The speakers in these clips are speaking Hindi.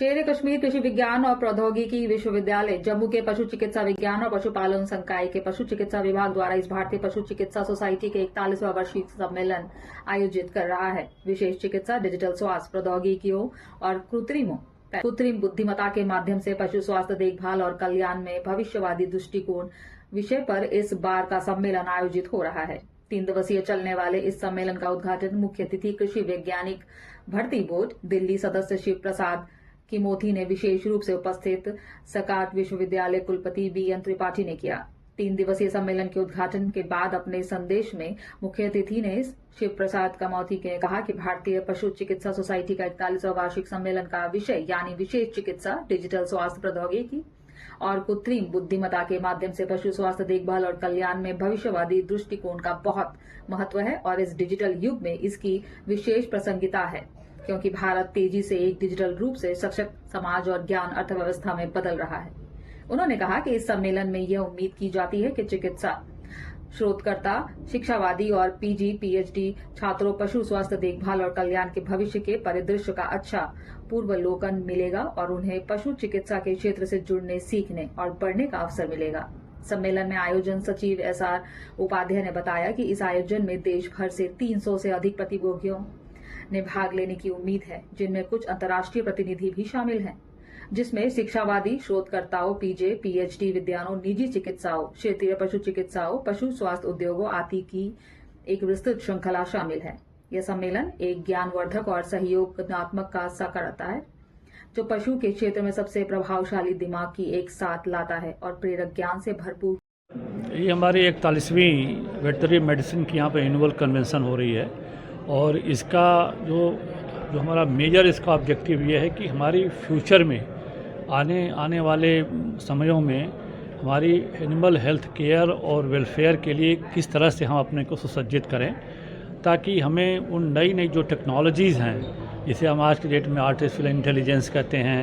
शेर कश्मीर कृषि विज्ञान और प्रौद्योगिकी विश्वविद्यालय जम्मू के पशु चिकित्सा विज्ञान और पशुपालन संकाय के पशु चिकित्सा विभाग द्वारा इस भारतीय पशु चिकित्सा सोसाइटी के 41वां वार्षिक सम्मेलन आयोजित कर रहा है। विशेष चिकित्सा, डिजिटल स्वास्थ्य प्रौद्योगिकियों और कृत्रिम बुद्धिमत्ता के माध्यम से पशु स्वास्थ्य देखभाल और कल्याण में भविष्यवादी दृष्टिकोण विषय पर इस बार का सम्मेलन आयोजित हो रहा है। 3 दिवसीय चलने वाले इस सम्मेलन का उद्घाटन मुख्य अतिथि कृषि वैज्ञानिक भर्ती बोर्ड दिल्ली सदस्य शिव प्रसाद किमोथी ने विशेष रूप से उपस्थित सकाट विश्वविद्यालय कुलपति बी.एन. त्रिपाठी ने किया। 3 दिवसीय सम्मेलन के उद्घाटन के बाद अपने संदेश में मुख्य अतिथि ने शिव प्रसाद कमौथी ने कहा कि भारतीय पशु चिकित्सा सोसाइटी का 41वां वार्षिक सम्मेलन का विषय यानी विशेष चिकित्सा, डिजिटल स्वास्थ्य प्रौद्योगिकी और कृत्रिम बुद्धिमत्ता के माध्यम से पशु स्वास्थ्य देखभाल और कल्याण में भविष्यवादी दृष्टिकोण का बहुत महत्व है और इस डिजिटल युग में इसकी विशेष प्रासंगिकता है, क्योंकि भारत तेजी से एक डिजिटल रूप से सशक्त समाज और ज्ञान अर्थव्यवस्था में बदल रहा है। उन्होंने कहा कि इस सम्मेलन में यह उम्मीद की जाती है कि चिकित्सा शोधकर्ता, शिक्षावादी और पीजी, पीएचडी छात्रों पशु स्वास्थ्य देखभाल और कल्याण के भविष्य के परिदृश्य का अच्छा पूर्वावलोकन मिलेगा और उन्हें पशु चिकित्सा के क्षेत्र से जुड़ने, सीखने और पढ़ने का अवसर मिलेगा। सम्मेलन में आयोजन सचिव एसआर उपाध्याय ने बताया कि इस आयोजन में देश भर से 300 से अधिक प्रतिभागियों ने भाग लेने की उम्मीद है, जिनमें कुछ अंतर्राष्ट्रीय प्रतिनिधि भी शामिल हैं, जिसमें शिक्षावादी, शोधकर्ताओं, पीजे, पीएचडी विद्वानों, निजी चिकित्साओं, क्षेत्रीय पशु चिकित्साओं, पशु स्वास्थ्य उद्योगों आदि की एक विस्तृत श्रृंखला शामिल है। यह सम्मेलन एक ज्ञानवर्धक और सहयोगात्मक का करता है, जो पशु के क्षेत्र में सबसे प्रभावशाली दिमाग की एक साथ लाता है और प्रेरक ज्ञान से भरपूर। ये हमारी 41वीं वेटनरी मेडिसिन की यहाँ पर एनुअल कन्वेंशन हो रही है और इसका जो हमारा मेजर इसका ऑब्जेक्टिव ये है कि हमारी फ्यूचर में आने वाले समयों में हमारी एनिमल हेल्थ केयर और वेलफेयर के लिए किस तरह से हम अपने को सुसज्जित करें, ताकि हमें उन नई जो टेक्नोलॉजीज़ हैं, जिसे हम आज के डेट में आर्टिफिशियल इंटेलिजेंस कहते हैं,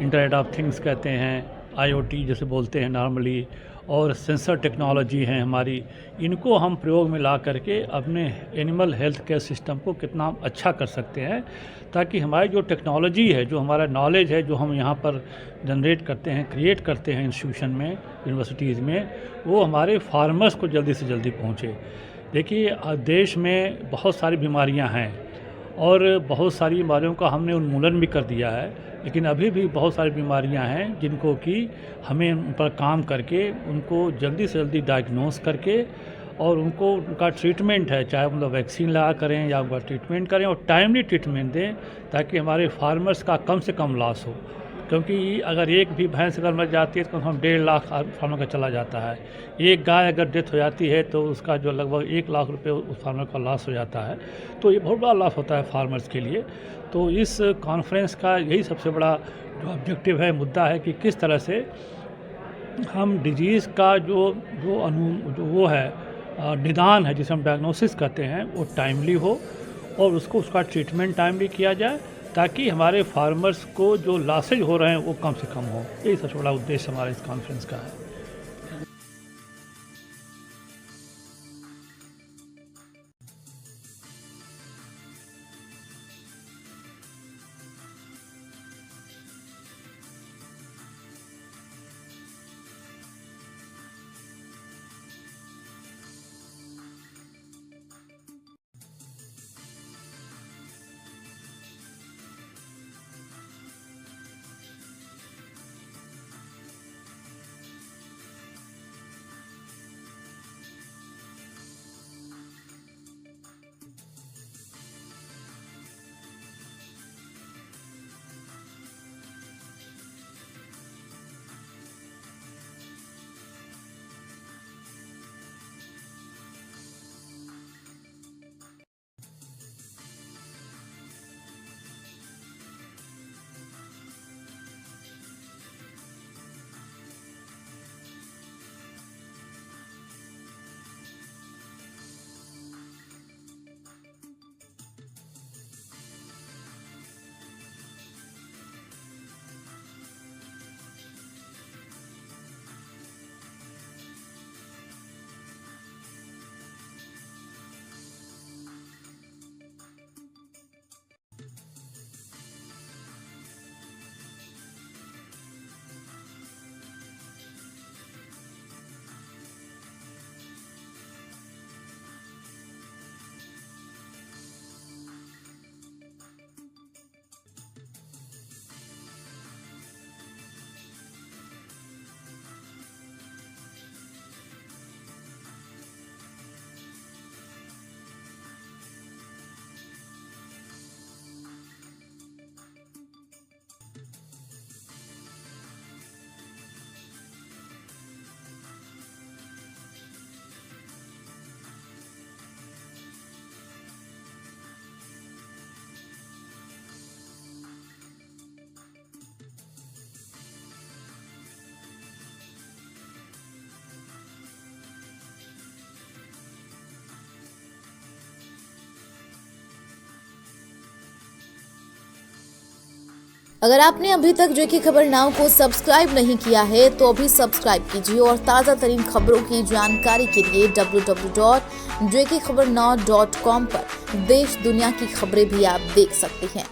इंटरनेट ऑफ थिंग्स कहते हैं, आईओटी जैसे बोलते हैं नॉर्मली, और सेंसर टेक्नोलॉजी हैं हमारी, इनको हम प्रयोग में ला करके अपने एनिमल हेल्थ केयर सिस्टम को कितना अच्छा कर सकते हैं, ताकि हमारी जो टेक्नोलॉजी है, जो हमारा नॉलेज है, जो हम यहाँ पर जनरेट करते हैं, क्रिएट करते हैं इंस्टीट्यूशन में, यूनिवर्सिटीज़ में, वो हमारे फार्मर्स को जल्दी से जल्दी पहुँचे। देखिए, देश में बहुत सारी बीमारियाँ हैं और बहुत सारी बीमारियों का हमने उन्मूलन भी कर दिया है, लेकिन अभी भी बहुत सारी बीमारियां हैं जिनको कि हमें उन पर काम करके उनको जल्दी से जल्दी डायग्नोस करके और उनका ट्रीटमेंट है, चाहे मतलब वैक्सीन लगा करें या उनका ट्रीटमेंट करें और टाइमली ट्रीटमेंट दें, ताकि हमारे फार्मर्स का कम से कम लॉस हो। क्योंकि अगर एक भी भैंस अगर मर जाती है तो कम से कम 1.5 लाख फार्मर का चला जाता है। एक गाय अगर डेथ हो जाती है तो उसका जो लगभग 1 लाख रुपए उस फार्मर का लॉस हो जाता है। तो ये बहुत बड़ा लॉस होता है फार्मर्स के लिए। तो इस कॉन्फ्रेंस का यही सबसे बड़ा जो ऑब्जेक्टिव है, मुद्दा है कि किस तरह से हम डिजीज़ का जो वो है निदान है, जिसे हम डायग्नोसिस कहते हैं, वो टाइमली हो और उसका ट्रीटमेंट टाइमली किया जाए, ताकि हमारे फार्मर्स को जो लॉसेज हो रहे हैं वो कम से कम हो। यही सबसे बड़ा उद्देश्य हमारे इस कॉन्फ्रेंस का है। अगर आपने अभी तक जो की खबर नाउ को सब्सक्राइब नहीं किया है तो अभी सब्सक्राइब कीजिए और ताज़ा तरीन खबरों की जानकारी के लिए www.jkhabarnow.com पर देश दुनिया की खबरें भी आप देख सकते हैं।